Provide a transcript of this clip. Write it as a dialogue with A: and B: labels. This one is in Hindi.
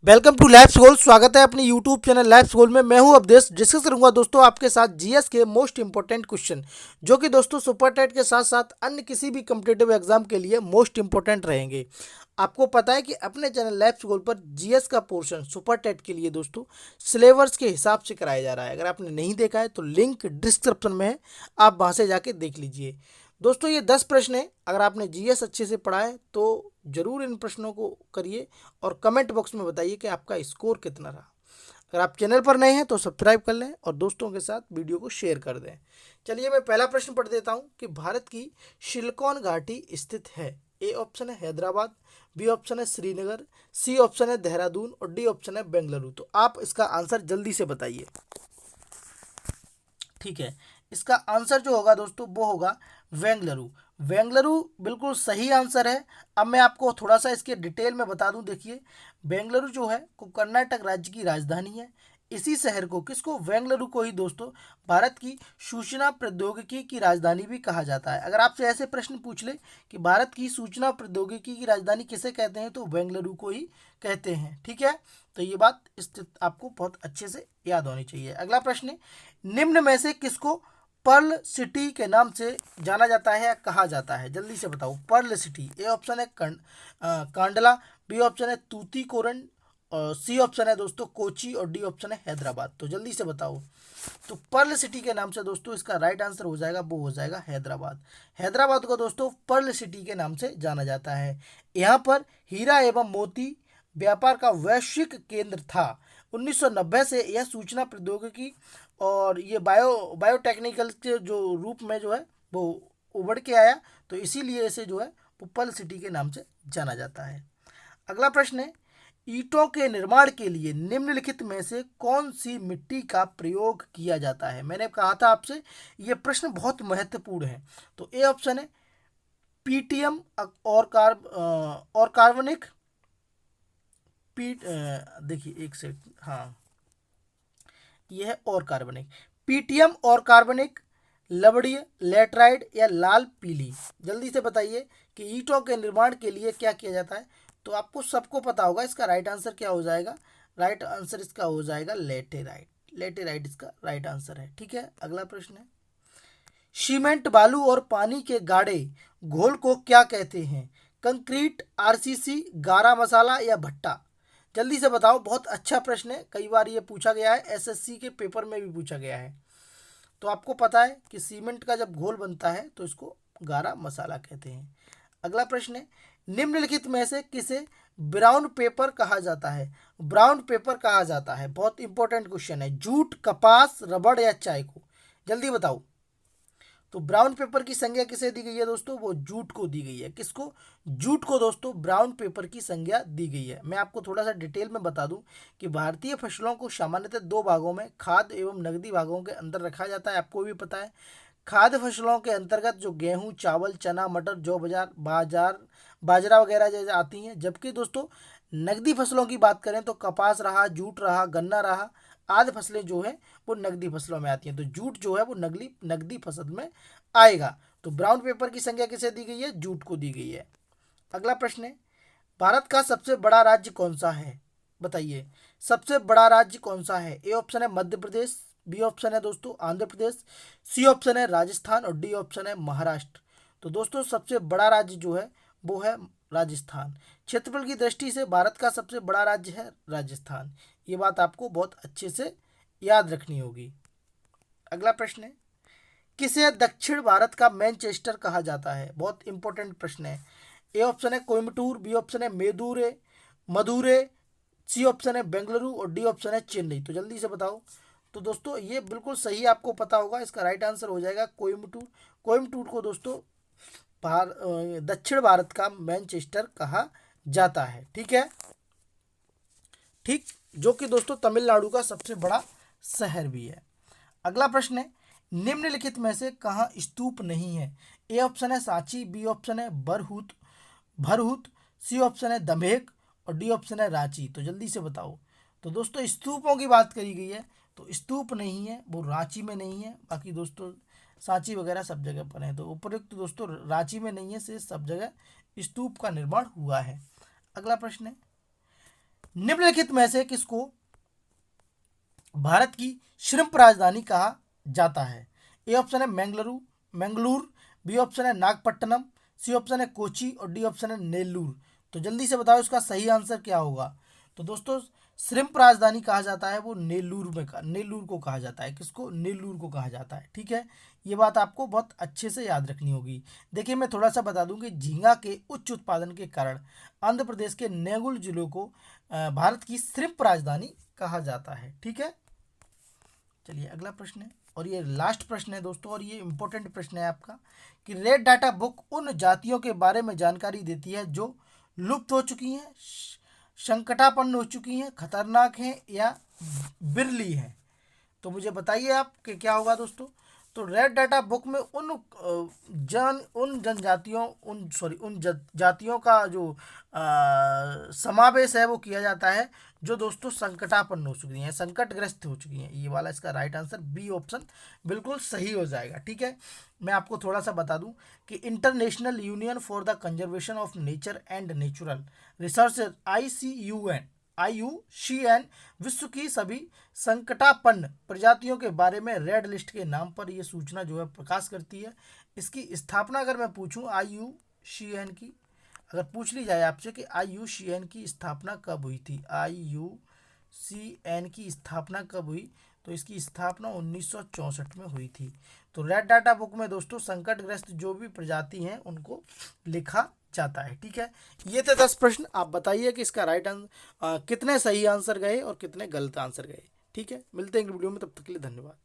A: वेलकम टू लैब्स गोल। स्वागत है अपने यूट्यूब चैनल लैब्स गोल में। मैं हूं अवधेश। डिस्कस करूंगा दोस्तों आपके साथ जीएस के मोस्ट इंपॉर्टेंट क्वेश्चन, जो कि दोस्तों सुपर टेट के साथ साथ अन्य किसी भी कम्पिटेटिव एग्जाम के लिए मोस्ट इंपॉर्टेंट रहेंगे। आपको पता है कि अपने चैनल लैब्स गोल पर जीएस का पोर्शन सुपर टेट के लिए दोस्तों सिलेबस के हिसाब से कराया जा रहा है। अगर आपने नहीं देखा है तो लिंक डिस्क्रिप्शन में है, आप वहाँ से जाके देख लीजिए। दोस्तों ये 10 प्रश्न है। अगर आपने जीएस अच्छे से पढ़ा है तो जरूर इन प्रश्नों को करिए और कमेंट बॉक्स में बताइए कि आपका स्कोर कितना रहा। अगर आप चैनल पर नए हैं तो सब्सक्राइब कर लें और दोस्तों के साथ वीडियो को शेयर कर दें। चलिए मैं पहला प्रश्न पढ़ देता हूं कि भारत की सिलिकॉन घाटी स्थित है। ए ऑप्शन है हैदराबाद, बी ऑप्शन है श्रीनगर, सी ऑप्शन है देहरादून और डी ऑप्शन है बेंगलुरु। तो आप इसका आंसर जल्दी से बताइए। ठीक है, इसका आंसर जो होगा दोस्तों वो होगा बेंगलुरु। बेंगलुरु बिल्कुल सही आंसर है। अब मैं आपको थोड़ा सा इसके डिटेल में बता दूं। देखिए, बेंगलुरु जो है वो कर्नाटक राज्य की राजधानी है। इसी शहर को, किसको, बेंगलुरु को ही दोस्तों भारत की सूचना प्रौद्योगिकी की राजधानी भी कहा जाता है। अगर आपसे ऐसे प्रश्न पूछ ले कि भारत की सूचना प्रौद्योगिकी की राजधानी किसे कहते हैं तो बेंगलुरु को ही कहते हैं। ठीक है, तो ये बात आपको बहुत अच्छे से याद होनी चाहिए। अगला प्रश्न है, निम्न में से किसको पर्ल सिटी के नाम से जाना जाता है या कहा जाता है? जल्दी से बताओ। पर्ल सिटी, ए ऑप्शन है कांडला, बी ऑप्शन है तूतीकोरन और सी ऑप्शन है दोस्तों कोची और डी ऑप्शन है हैदराबाद। तो जल्दी से बताओ। तो पर्ल सिटी के नाम से दोस्तों इसका राइट आंसर हो जाएगा, वो हो जाएगा हैदराबाद। हैदराबाद को दोस्तों पर्ल सिटी के नाम से जाना जाता है। यहाँ पर हीरा एवं मोती व्यापार का वैश्विक केंद्र था। 1990 से यह सूचना प्रौद्योगिकी और ये बायोटेक्निकल के जो रूप में जो है वो उभर के आया, तो इसीलिए इसे जो है वो पर्ल सिटी के नाम से जाना जाता है। अगला प्रश्न है, ईंटों के निर्माण के लिए निम्नलिखित में से कौन सी मिट्टी का प्रयोग किया जाता है? मैंने कहा था आपसे ये प्रश्न बहुत महत्वपूर्ण है। तो ए ऑप्शन है पीटीएम और कार्बनिक पीट देखिए एक सेकंड, हाँ ये है और कार्बनिक, पीटीएम और कार्बनिक, लवणीय, लेटराइट या लाल पीली। जल्दी से बताइए कि ईंटों के निर्माण के लिए क्या किया जाता है। तो आपको सबको पता होगा इसका राइट आंसर क्या हो जाएगा। राइट आंसर इसका हो जाएगा लेटेराइट। लेटेराइट इसका राइट आंसर है। ठीक है, अगला प्रश्न है, सीमेंट, बालू और पानी के गाढ़े घोल को क्या कहते हैं? कंक्रीट, आरसीसी, गारा मसाला या भट्टा? जल्दी से बताओ। बहुत अच्छा प्रश्न है, कई बार ये पूछा गया है, एसएससी के पेपर में भी पूछा गया है। तो आपको पता है कि सीमेंट का जब घोल बनता है तो इसको गारा मसाला कहते हैं। अगला प्रश्न है, निम्नलिखित में से किसे ब्राउन पेपर कहा जाता है? ब्राउन पेपर कहा जाता है, बहुत इंपॉर्टेंट क्वेश्चन है। जूट, कपास, रबड़ या चाय को? जल्दी बताओ। तो ब्राउन पेपर की संज्ञा किसे दी गई है दोस्तों? वो जूट को दी गई है। किसको? जूट को दोस्तों ब्राउन पेपर की संज्ञा दी गई है। मैं आपको थोड़ा सा डिटेल में बता दूं कि भारतीय फसलों को सामान्यतः दो भागों में, खाद्य एवं नकदी भागों के अंदर रखा जाता है। आपको भी पता है, खाद्य फसलों के अंतर्गत जो गेहूं, चावल, चना, मटर, जौ, बाजरा वगैरह जैसे आती हैं। जबकि दोस्तों नकदी फसलों की बात करें तो कपास रहा, जूट रहा, गन्ना रहा, आदि फसलें जो है वो नकदी फसलों में आती हैं। तो जूट जो है वो नकली नकदी फसल में आएगा। तो ब्राउन पेपर की संख्या किसे दी गई है? जूट को दी गई है। अगला प्रश्न है, भारत का सबसे बड़ा राज्य कौन सा है? बताइए, सबसे बड़ा राज्य कौन सा है? ए ऑप्शन है मध्य प्रदेश, बी ऑप्शन है दोस्तों आंध्र प्रदेश, सी ऑप्शन है राजस्थान और डी ऑप्शन है महाराष्ट्र। तो दोस्तों सबसे बड़ा राज्य जो है वो है राजस्थान। क्षेत्रफल की दृष्टि से भारत का सबसे बड़ा राज्य है राजस्थान। ये बात आपको बहुत अच्छे से याद रखनी होगी। अगला प्रश्न है, किसे दक्षिण भारत का मैनचेस्टर कहा जाता है? बहुत इंपॉर्टेंट प्रश्न है। ए ऑप्शन है कोयम्बटूर, बी ऑप्शन है मदुरै, सी ऑप्शन है बेंगलुरु और डी ऑप्शन है चेन्नई। तो जल्दी से बताओ। तो दोस्तों ये बिल्कुल सही आपको पता होगा, इसका राइट आंसर हो जाएगा कोयम्बटूर। कोयम्बटूर को दोस्तों दक्षिण भारत का मैनचेस्टर कहा जाता है। ठीक है, ठीक, जो कि दोस्तों तमिलनाडु का सबसे बड़ा शहर भी है। अगला प्रश्न है, निम्नलिखित में से कहाँ स्तूप नहीं है? ए ऑप्शन है सांची, बी ऑप्शन है भरहुत, सी ऑप्शन है दमेक और डी ऑप्शन है रांची। तो जल्दी से बताओ। तो दोस्तों स्तूपों की बात करी गई है, तो स्तूप नहीं है वो रांची में नहीं है। बाकी दोस्तों सांची वगैरह सब जगह पर है। तो उपयुक्त दोस्तों रांची में नहीं है, से सब जगह स्तूप का निर्माण हुआ है। अगला प्रश्न है, निम्नलिखित में से किसको भारत की श्रिम्प राजधानी कहा जाता है? ए ऑप्शन है मैंगलोर, बी ऑप्शन है नागपट्टनम, सी ऑप्शन है कोची और डी ऑप्शन है नेल्लूर। तो जल्दी से बताओ इसका सही आंसर क्या होगा। तो दोस्तों श्रिम्प राजधानी कहा जाता है वो नेल्लूर को कहा जाता है। किसको? नेल्लूर को कहा जाता है। ठीक है, ये बात आपको बहुत अच्छे से याद रखनी होगी। देखिए मैं थोड़ा सा बता दूं कि झींगा के उच्च उत्पादन के कारण आंध्र प्रदेश के नेगुल जिलों को भारत की श्रिम्प राजधानी कहा जाता है। ठीक है, चलिए अगला प्रश्न है और ये लास्ट प्रश्न है दोस्तों, और ये इंपॉर्टेंट प्रश्न है आपका कि रेड डाटा बुक उन जातियों के बारे में जानकारी देती है जो लुप्त हो चुकी हैं, संकटापन्न हो चुकी हैं, खतरनाक हैं या बिरली हैं। तो मुझे बताइए आप कि क्या होगा दोस्तों। तो रेड डाटा बुक में उन जनजातियों उन जातियों का जो समावेश है वो किया जाता है जो दोस्तों संकटापन्न हो चुकी हैं, संकटग्रस्त हो चुकी हैं। ये वाला इसका राइट आंसर बी ऑप्शन बिल्कुल सही हो जाएगा। ठीक है, मैं आपको थोड़ा सा बता दूं कि international union for the conservation of nature and natural research IUCN विश्व की सभी संकटापन्न प्रजातियों के बारे में रेड लिस्ट के नाम पर यह सूचना जो है प्रकाश करती है। इसकी स्थापना अगर मैं पूछूं IUCN की, अगर पूछ ली जाए आपसे कि IUCN की स्थापना कब हुई थी, IUCN की स्थापना कब हुई, तो इसकी स्थापना 1964 में हुई थी। तो रेड डाटा बुक में दोस्तों संकटग्रस्त जो भी प्रजाति हैं उनको लिखा जाता है। ठीक है, ये थे 10 प्रश्न। आप बताइए कि इसका राइट आंसर कितने सही आंसर गए और कितने गलत आंसर गए। ठीक है, मिलते हैं अगली वीडियो में, तब तक के लिए धन्यवाद।